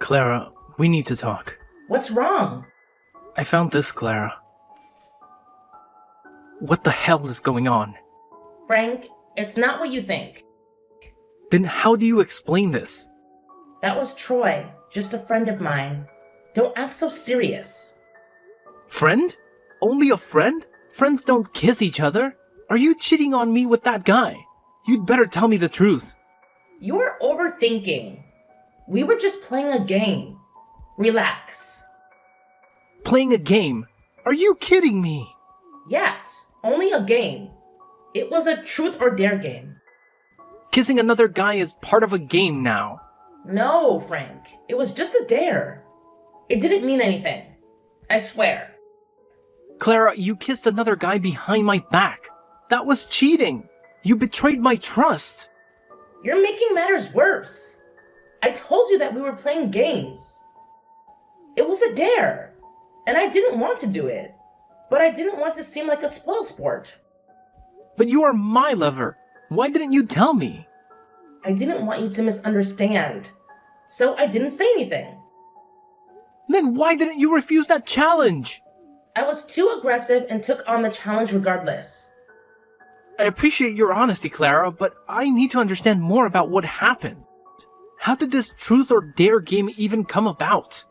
Clara, we need to talk. What's wrong? I found this, Clara. What the hell is going on? Frank, it's not what you think. Then how do you explain this? That was Troy, just a friend of mine. Don't act so serious. Friend? Only a friend? Friends don't kiss each other. Are you cheating on me with that guy? You'd better tell me the truth. You're overthinking. We were just playing a game. Relax. Playing a game? Are you kidding me? Yes, only a game. It was a truth or dare game. Kissing another guy is part of a game now. No, Frank. It was just a dare. It didn't mean anything. I swear. Clara, you kissed another guy behind my back. That was cheating. You betrayed my trust. You're making matters worse. I told you that we were playing games. It was a dare, and I didn't want to do it, but I didn't want to seem like a spoilsport. But you are my lover. Why didn't you tell me? I didn't want you to misunderstand, so I didn't say anything. Then why didn't you refuse that challenge? I was too aggressive and took on the challenge regardless. I appreciate your honesty, Clara, but I need to understand more about what happened. How did this truth or dare game even come about?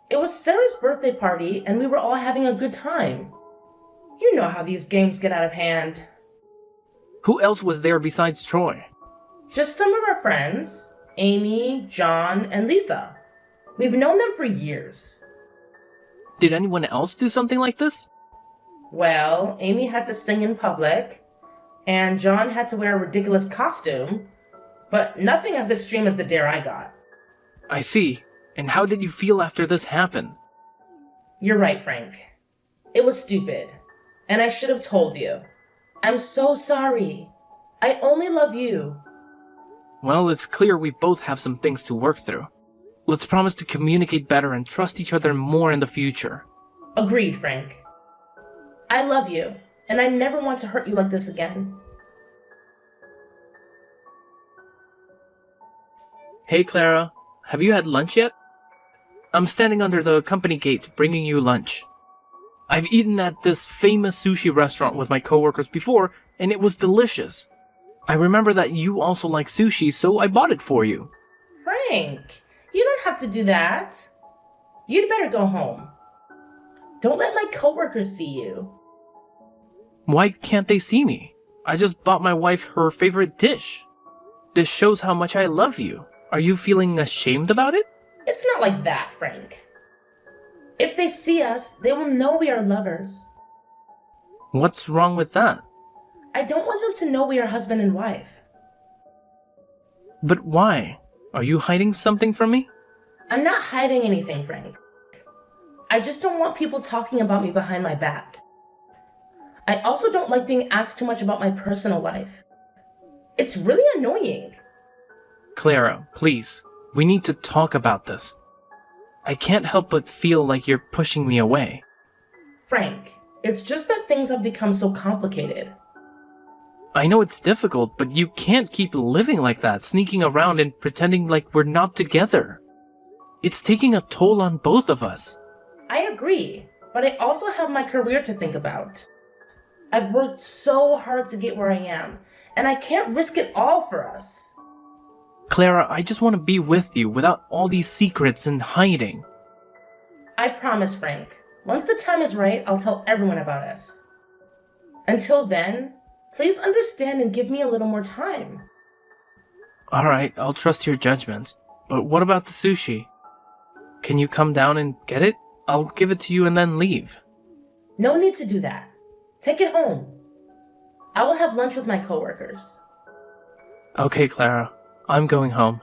It was Sarah's birthday party, and we were all having a good time. You know how these games get out of hand. Who else was there besides Troy? Just some of our friends, Amy, John, and Lisa. We've known them for years. Did anyone else do something like this? Well, Amy had to sing in public, and John had to wear a ridiculous costume, but nothing as extreme as the dare I got. I see. And how did you feel after this happened? You're right, Frank. It was stupid, and I should have told you. I'm so sorry. I only love you. Well, it's clear we both have some things to work through. Let's promise to communicate better and trust each other more in the future. Agreed, Frank. I love you, and I never want to hurt you like this again. Hey, Clara. Have you had lunch yet? I'm standing under the company gate bringing you lunch. I've eaten at this famous sushi restaurant with my coworkers before, and it was delicious. I remember that you also like sushi, so I bought it for you. Frank, you don't have to do that. You'd better go home. Don't let my coworkers see you. Why can't they see me? I just bought my wife her favorite dish. This shows how much I love you. Are you feeling ashamed about it? It's not like that, Frank. If they see us, they will know we are lovers. What's wrong with that? I don't want them to know we are husband and wife. But why? Are you hiding something from me? I'm not hiding anything, Frank. I just don't want people talking about me behind my back. I also don't like being asked too much about my personal life. It's really annoying. Clara, please. We need to talk about this. I can't help but feel like you're pushing me away. Frank, it's just that things have become so complicated. I know it's difficult, but you can't keep living like that, sneaking around and pretending like we're not together. It's taking a toll on both of us. I agree, but I also have my career to think about. I've worked so hard to get where I am, and I can't risk it all for us. Clara, I just want to be with you without all these secrets and hiding. I promise, Frank. Once the time is right, I'll tell everyone about us. Until then, please understand and give me a little more time. Alright, I'll trust your judgment. But what about the sushi? Can you come down and get it? I'll give it to you and then leave. No need to do that. Take it home. I will have lunch with my coworkers. Okay, Clara. I'm going home.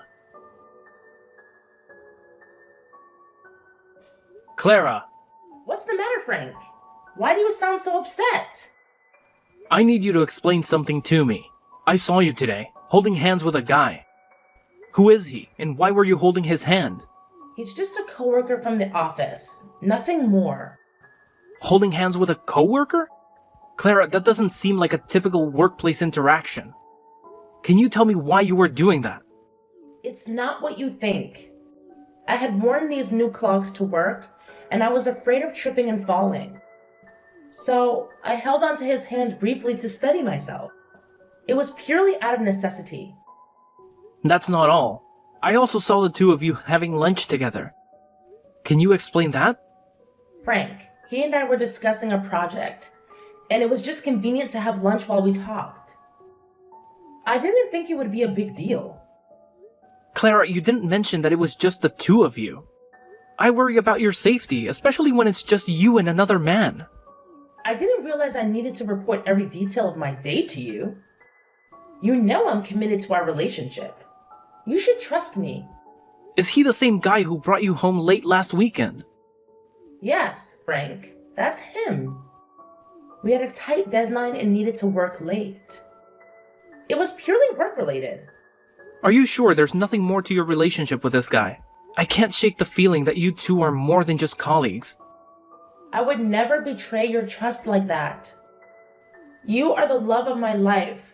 Clara! What's the matter, Frank? Why do you sound so upset? I need you to explain something to me. I saw you today, holding hands with a guy. Who is he, and why were you holding his hand? He's just a coworker from the office. Nothing more. Holding hands with a coworker? Clara, that doesn't seem like a typical workplace interaction. Can you tell me why you were doing that? It's not what you think. I had worn these new clogs to work, and I was afraid of tripping and falling. So I held onto his hand briefly to steady myself. It was purely out of necessity. That's not all. I also saw the two of you having lunch together. Can you explain that? Frank, he and I were discussing a project, and it was just convenient to have lunch while we talked. I didn't think it would be a big deal. Clara, you didn't mention that it was just the two of you. I worry about your safety, especially when it's just you and another man. I didn't realize I needed to report every detail of my day to you. You know I'm committed to our relationship. You should trust me. Is he the same guy who brought you home late last weekend? Yes, Frank, that's him. We had a tight deadline and needed to work late. It was purely work-related. Are you sure there's nothing more to your relationship with this guy? I can't shake the feeling that you two are more than just colleagues. I would never betray your trust like that. You are the love of my life,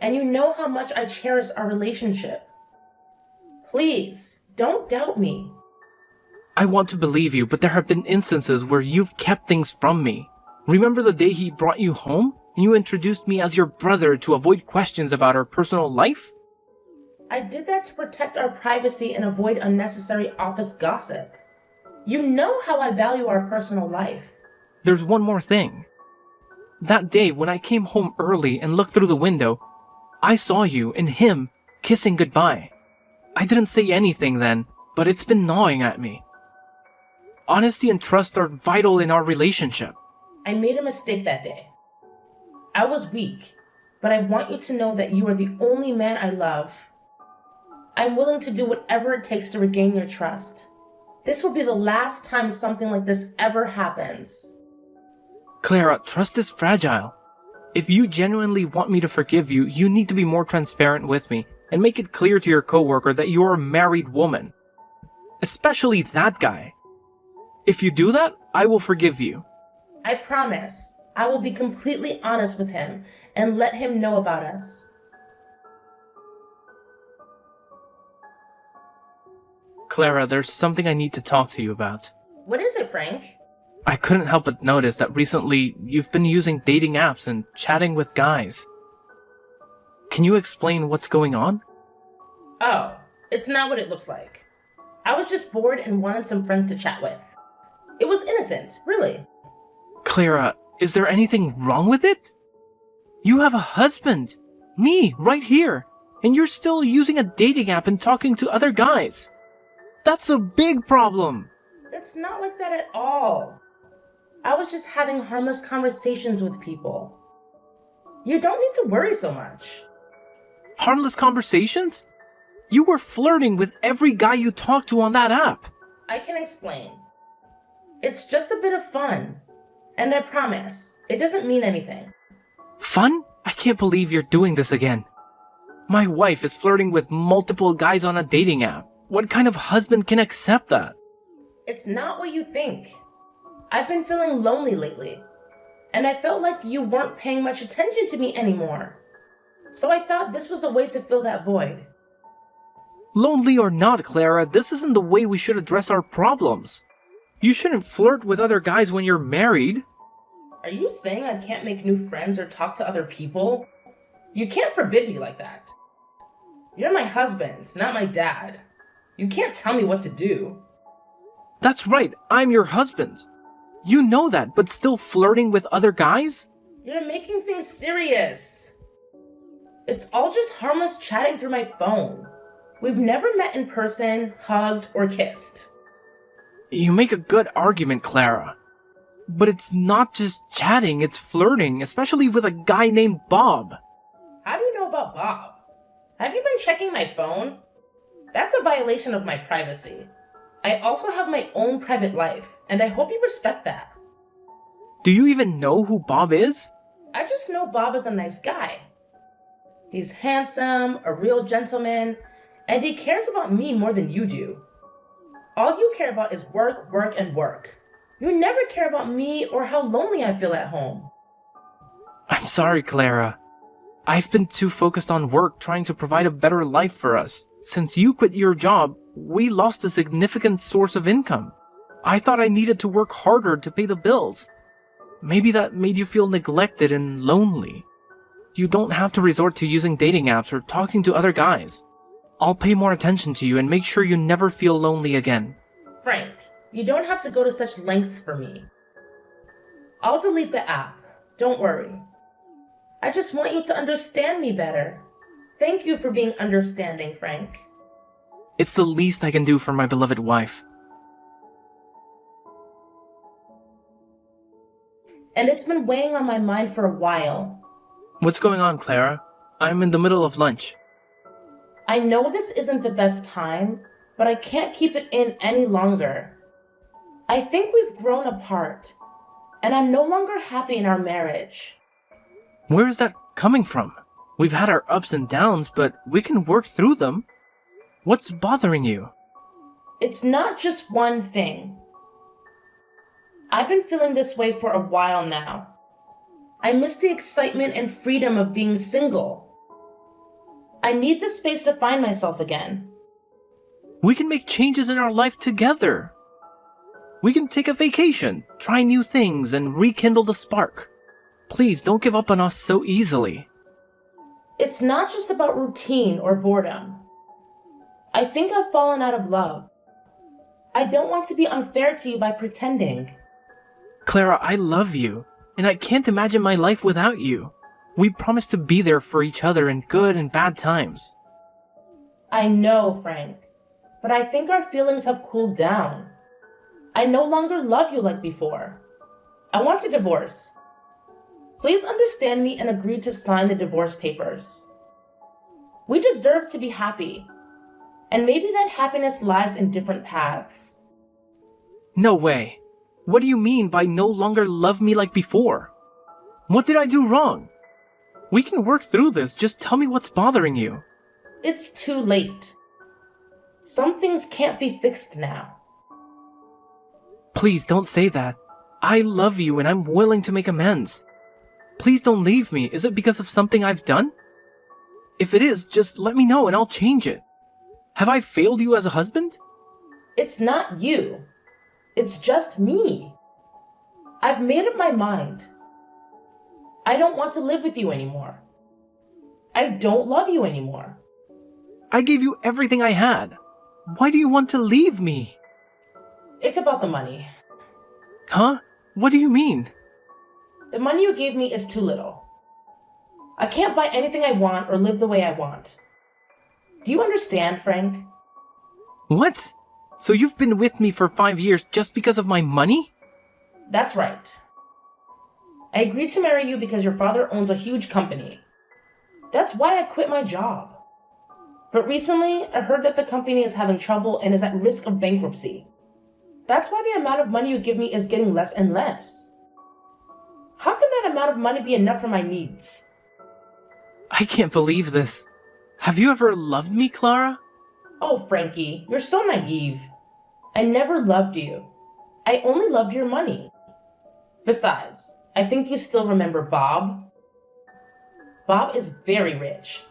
and you know how much I cherish our relationship. Please, don't doubt me. I want to believe you, but there have been instances where you've kept things from me. Remember the day he brought you home? And you introduced me as your brother to avoid questions about our personal life? I did that to protect our privacy and avoid unnecessary office gossip. You know how I value our personal life. There's one more thing. That day when I came home early and looked through the window, I saw you and him kissing goodbye. I didn't say anything then, but it's been gnawing at me. Honesty and trust are vital in our relationship. I made a mistake that day. I was weak, but I want you to know that you are the only man I love. I'm willing to do whatever it takes to regain your trust. This will be the last time something like this ever happens. Clara, trust is fragile. If you genuinely want me to forgive you, you need to be more transparent with me and make it clear to your coworker that you're a married woman. Especially that guy. If you do that, I will forgive you. I promise. I will be completely honest with him and let him know about us. Clara, there's something I need to talk to you about. What is it, Frank? I couldn't help but notice that recently you've been using dating apps and chatting with guys. Can you explain what's going on? Oh, it's not what it looks like. I was just bored and wanted some friends to chat with. It was innocent, really. Clara, is there anything wrong with it? You have a husband, me, right here, and you're still using a dating app and talking to other guys. That's a big problem. It's not like that at all. I was just having harmless conversations with people. You don't need to worry so much. Harmless conversations? You were flirting with every guy you talked to on that app. I can explain. It's just a bit of fun. And I promise, it doesn't mean anything. Fun? I can't believe you're doing this again. My wife is flirting with multiple guys on a dating app. What kind of husband can accept that? It's not what you think. I've been feeling lonely lately, and I felt like you weren't paying much attention to me anymore. So I thought this was a way to fill that void. Lonely or not, Clara, this isn't the way we should address our problems. You shouldn't flirt with other guys when you're married. Are you saying I can't make new friends or talk to other people? You can't forbid me like that. You're my husband, not my dad. You can't tell me what to do. That's right, I'm your husband. You know that, but still flirting with other guys? You're making things serious. It's all just harmless chatting through my phone. We've never met in person, hugged, or kissed. You make a good argument, Clara. But it's not just chatting, it's flirting, especially with a guy named Bob. How do you know about Bob? Have you been checking my phone? That's a violation of my privacy. I also have my own private life, and I hope you respect that. Do you even know who Bob is? I just know Bob is a nice guy. He's handsome, a real gentleman, and he cares about me more than you do. All you care about is work, work, and work. You never care about me or how lonely I feel at home. I'm sorry, Clara. I've been too focused on work trying to provide a better life for us. Since you quit your job, we lost a significant source of income. I thought I needed to work harder to pay the bills. Maybe that made you feel neglected and lonely. You don't have to resort to using dating apps or talking to other guys. I'll pay more attention to you and make sure you never feel lonely again. Frank, you don't have to go to such lengths for me. I'll delete the app. Don't worry. I just want you to understand me better. Thank you for being understanding, Frank. It's the least I can do for my beloved wife. And it's been weighing on my mind for a while. What's going on, Clara? I'm in the middle of lunch. I know this isn't the best time, but I can't keep it in any longer. I think we've grown apart, and I'm no longer happy in our marriage. Where is that coming from? We've had our ups and downs, but we can work through them. What's bothering you? It's not just one thing. I've been feeling this way for a while now. I miss the excitement and freedom of being single. I need the space to find myself again. We can make changes in our life together. We can take a vacation, try new things, and rekindle the spark. Please don't give up on us so easily. It's not just about routine or boredom. I think I've fallen out of love. I don't want to be unfair to you by pretending. Clara, I love you, and I can't imagine my life without you. We promised to be there for each other in good and bad times. I know, Frank, but I think our feelings have cooled down. I no longer love you like before. I want a divorce. Please understand me and agree to sign the divorce papers. We deserve to be happy, and maybe that happiness lies in different paths. No way. What do you mean by no longer love me like before? What did I do wrong? We can work through this, just tell me what's bothering you. It's too late. Some things can't be fixed now. Please don't say that. I love you and I'm willing to make amends. Please don't leave me. Is it because of something I've done? If it is, just let me know and I'll change it. Have I failed you as a husband? It's not you. It's just me. I've made up my mind. I don't want to live with you anymore. I don't love you anymore. I gave you everything I had. Why do you want to leave me? It's about the money. Huh? What do you mean? The money you gave me is too little. I can't buy anything I want or live the way I want. Do you understand, Frank? What? So you've been with me for 5 years just because of my money? That's right. I agreed to marry you because your father owns a huge company. That's why I quit my job. But recently, I heard that the company is having trouble and is at risk of bankruptcy. That's why the amount of money you give me is getting less and less. How can that amount of money be enough for my needs? I can't believe this. Have you ever loved me, Clara? Oh, Frankie, you're so naive. I never loved you. I only loved your money. Besides, I think you still remember Bob. Bob is very rich,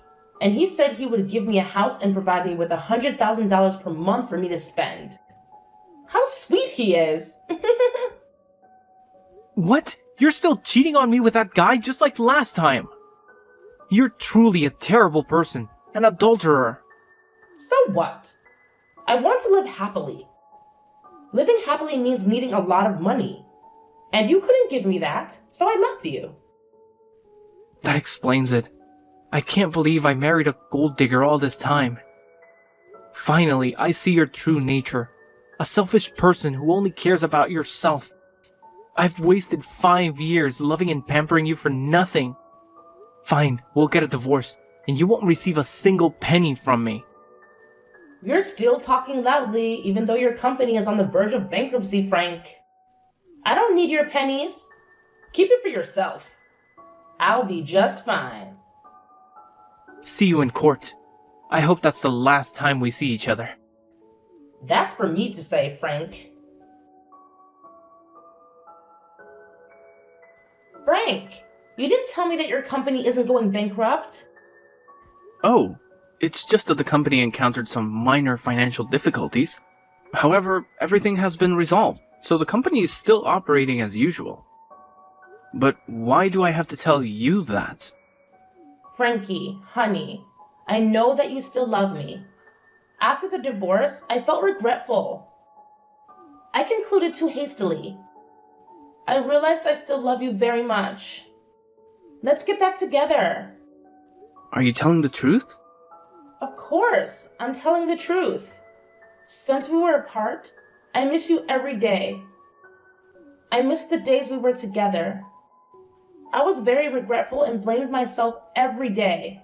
and he said he would give me a house and provide me with $100,000 per month for me to spend. How sweet he is! What? You're still cheating on me with that guy just like last time? You're truly a terrible person, an adulterer. So what? I want to live happily. Living happily means needing a lot of money. And you couldn't give me that, so I left you. That explains it. I can't believe I married a gold digger all this time. Finally, I see your true nature. A selfish person who only cares about yourself. I've wasted 5 years loving and pampering you for nothing. Fine, we'll get a divorce, and you won't receive a single penny from me. You're still talking loudly, even though your company is on the verge of bankruptcy, Frank. I don't need your pennies. Keep it for yourself. I'll be just fine. See you in court. I hope that's the last time we see each other. That's for me to say, Frank. Frank, you didn't tell me that your company isn't going bankrupt. Oh, It's just that the company encountered some minor financial difficulties. However, everything has been resolved, so the company is still operating as usual. But why do I have to tell you that? Frankie, honey, I know that you still love me. After the divorce, I felt regretful. I concluded too hastily. I realized I still love you very much. Let's get back together. Are you telling the truth? Of course, I'm telling the truth. Since we were apart, I miss you every day. I miss the days we were together. I was very regretful and blamed myself every day.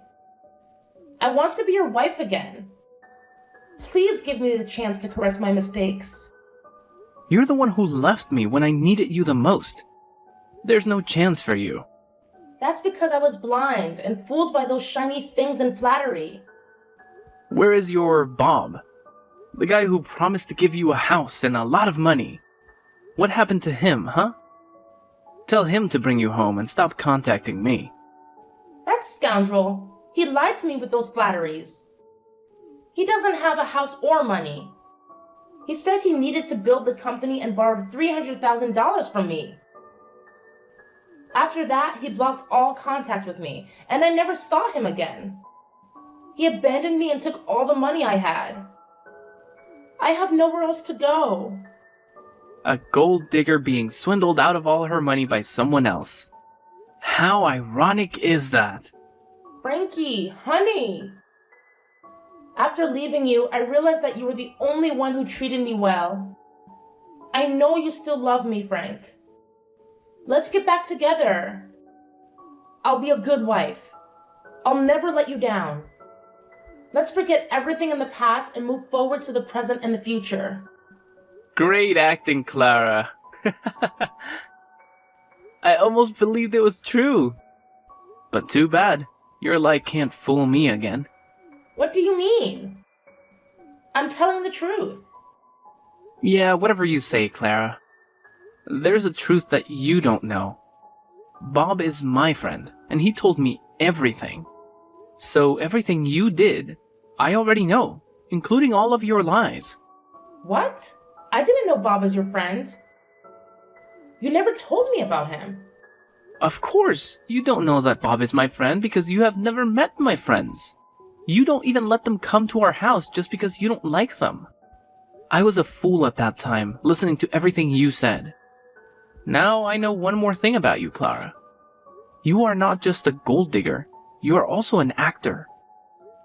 I want to be your wife again. Please give me the chance to correct my mistakes. You're the one who left me when I needed you the most. There's no chance for you. That's because I was blind and fooled by those shiny things and flattery. Where is your Bob? The guy who promised to give you a house and a lot of money. What happened to him, huh? Tell him to bring you home and stop contacting me. That scoundrel. He lied to me with those flatteries. He doesn't have a house or money. He said he needed to build the company and borrowed $300,000 from me. After that, he blocked all contact with me, and I never saw him again. He abandoned me and took all the money I had. I have nowhere else to go. A gold digger being swindled out of all her money by someone else. How ironic is that? Frankie, honey. After leaving you, I realized that you were the only one who treated me well. I know you still love me, Frank. Let's get back together. I'll be a good wife. I'll never let you down. Let's forget everything in the past and move forward to the present and the future. Great acting, Clara. I almost believed it was true. But too bad. Your lie can't fool me again. What do you mean? I'm telling the truth. Yeah, whatever you say, Clara. There's a truth that you don't know. Bob is my friend, and he told me everything. So everything you did, I already know, including all of your lies. What? I didn't know Bob was your friend. You never told me about him. Of course, you don't know that Bob is my friend because you have never met my friends. You don't even let them come to our house just because you don't like them. I was a fool at that time, listening to everything you said. Now I know one more thing about you, Clara. You are not just a gold digger, you are also an actor.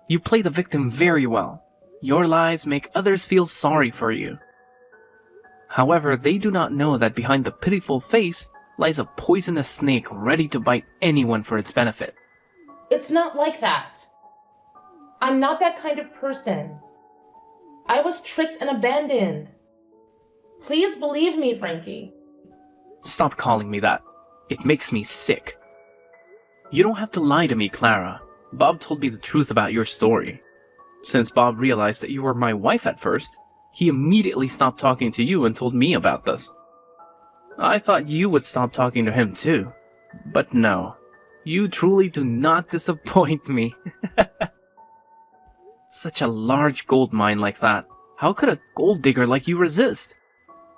You play the victim very well. Your lies make others feel sorry for you. However, they do not know that behind the pitiful face lies a poisonous snake ready to bite anyone for its benefit. It's not like that. I'm not that kind of person. I was tricked and abandoned. Please believe me, Frankie. Stop calling me that. It makes me sick. You don't have to lie to me, Clara. Bob told me the truth about your story. Since Bob realized that you were my wife at first, he immediately stopped talking to you and told me about this. I thought you would stop talking to him too. But no. You truly do not disappoint me. Such a large gold mine like that. How could a gold digger like you resist?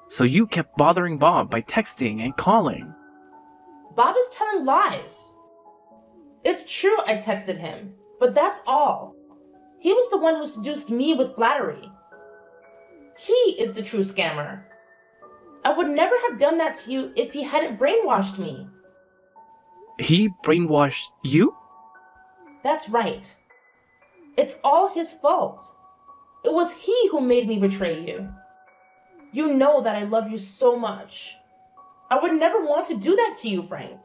So you kept bothering Bob by texting and calling. Bob is telling lies. It's true I texted him, but that's all. He was the one who seduced me with flattery. He is the true scammer. I would never have done that to you if he hadn't brainwashed me. He brainwashed you? That's right. It's all his fault. It was he who made me betray you. You know that I love you so much. I would never want to do that to you, Frank.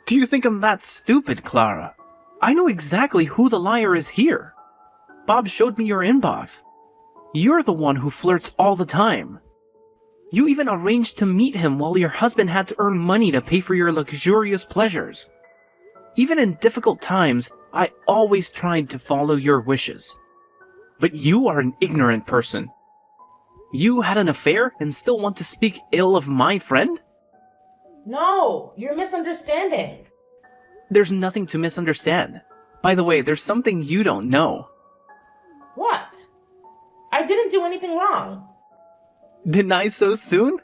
Do you think I'm that stupid, Clara? I know exactly who the liar is here. Bob showed me your inbox. You're the one who flirts all the time. You even arranged to meet him while your husband had to earn money to pay for your luxurious pleasures. Even in difficult times, I always tried to follow your wishes. But you are an ignorant person. You had an affair and still want to speak ill of my friend? No, you're misunderstanding. There's nothing to misunderstand. By the way, there's something you don't know. What? I didn't do anything wrong. Deny so soon?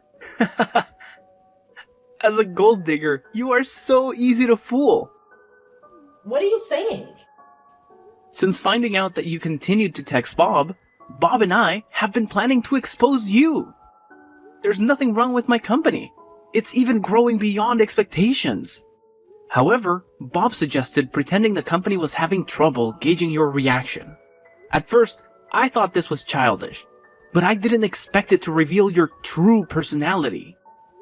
As a gold digger, you are so easy to fool. What are you saying? Since finding out that you continued to text Bob, Bob and I have been planning to expose you. There's nothing wrong with my company. It's even growing beyond expectations. However, Bob suggested pretending the company was having trouble gauging your reaction. At first, I thought this was childish, but I didn't expect it to reveal your true personality.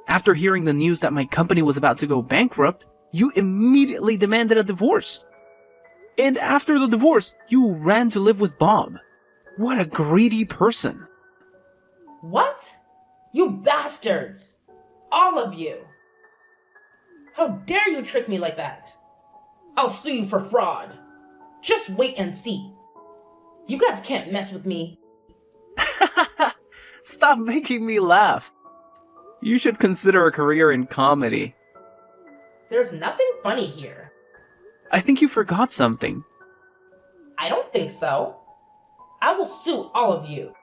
After hearing the news that my company was about to go bankrupt, you immediately demanded a divorce. And after the divorce, you ran to live with Bob. What a greedy person. What? You bastards! All of you! How dare you trick me like that? I'll sue you for fraud. Just wait and see. You guys can't mess with me. Stop making me laugh. You should consider a career in comedy. There's nothing funny here. I think you forgot something. I don't think so. I will sue all of you.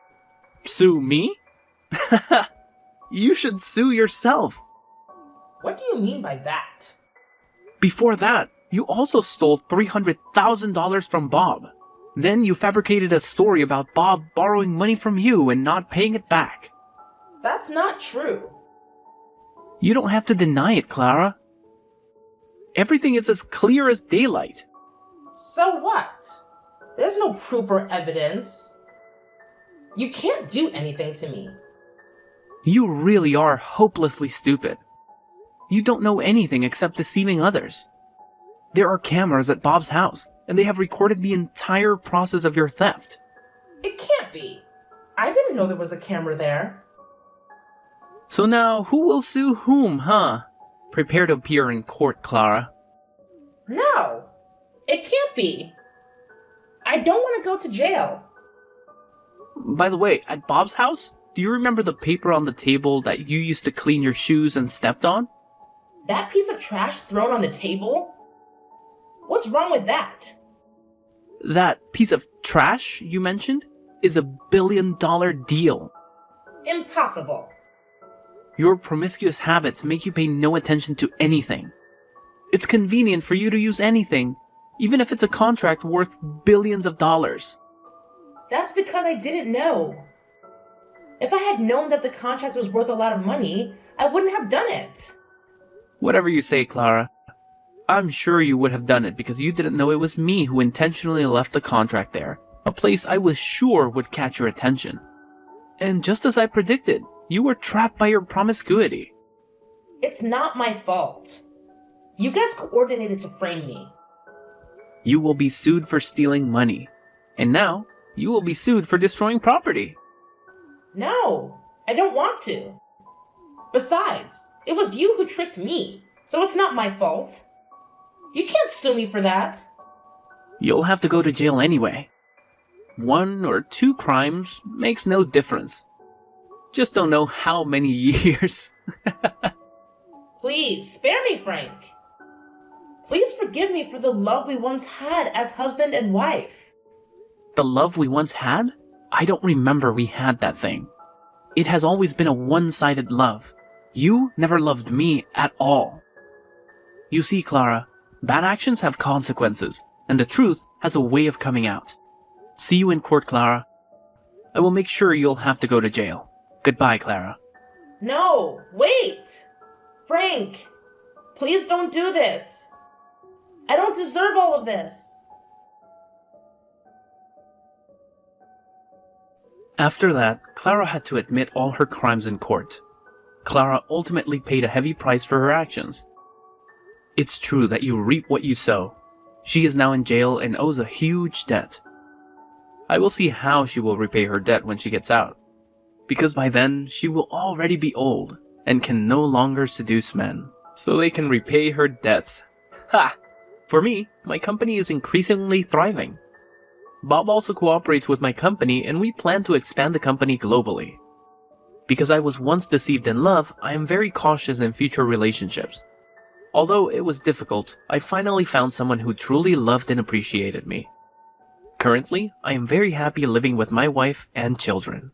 Sue me? You should sue yourself. What do you mean by that? Before that, you also stole $300,000 from Bob. Then you fabricated a story about Bob borrowing money from you and not paying it back. That's not true. You don't have to deny it, Clara. Everything is as clear as daylight. So what? There's no proof or evidence. You can't do anything to me. You really are hopelessly stupid. You don't know anything except deceiving others. There are cameras at Bob's house, and they have recorded the entire process of your theft. It can't be. I didn't know there was a camera there. So now, who will sue whom, huh? Prepare to appear in court, Clara. No, it can't be. I don't want to go to jail. By the way, at Bob's house, do you remember the paper on the table that you used to clean your shoes and stepped on? That piece of trash thrown on the table? What's wrong with that? That piece of trash you mentioned is $1 billion deal. Impossible. Your promiscuous habits make you pay no attention to anything. It's convenient for you to use anything, even if it's a contract worth billions of dollars. That's because I didn't know. If I had known that the contract was worth a lot of money, I wouldn't have done it. Whatever you say, Clara. I'm sure you would have done it because you didn't know it was me who intentionally left the contract there, a place I was sure would catch your attention. And just as I predicted, you were trapped by your promiscuity. It's not my fault. You guys coordinated to frame me. You will be sued for stealing money. And now, you will be sued for destroying property. No, I don't want to. Besides, it was you who tricked me, so it's not my fault. You can't sue me for that. You'll have to go to jail anyway. 1 or 2 crimes makes no difference. Just don't know how many years. Please, spare me, Frank. Please forgive me for the love we once had as husband and wife. The love we once had? I don't remember we had that thing. It has always been a one-sided love. You never loved me at all. You see, Clara, bad actions have consequences, and the truth has a way of coming out. See you in court, Clara. I will make sure you'll have to go to jail. Goodbye, Clara. No, wait! Frank, please don't do this. I don't deserve all of this. After that, Clara had to admit all her crimes in court. Clara ultimately paid a heavy price for her actions. It's true that you reap what you sow. She is now in jail and owes a huge debt. I will see how she will repay her debt when she gets out, because by then she will already be old and can no longer seduce men, so they can repay her debts. Ha! For me, my company is increasingly thriving. Bob also cooperates with my company and we plan to expand the company globally. Because I was once deceived in love, I am very cautious in future relationships. Although it was difficult, I finally found someone who truly loved and appreciated me. Currently, I am very happy living with my wife and children.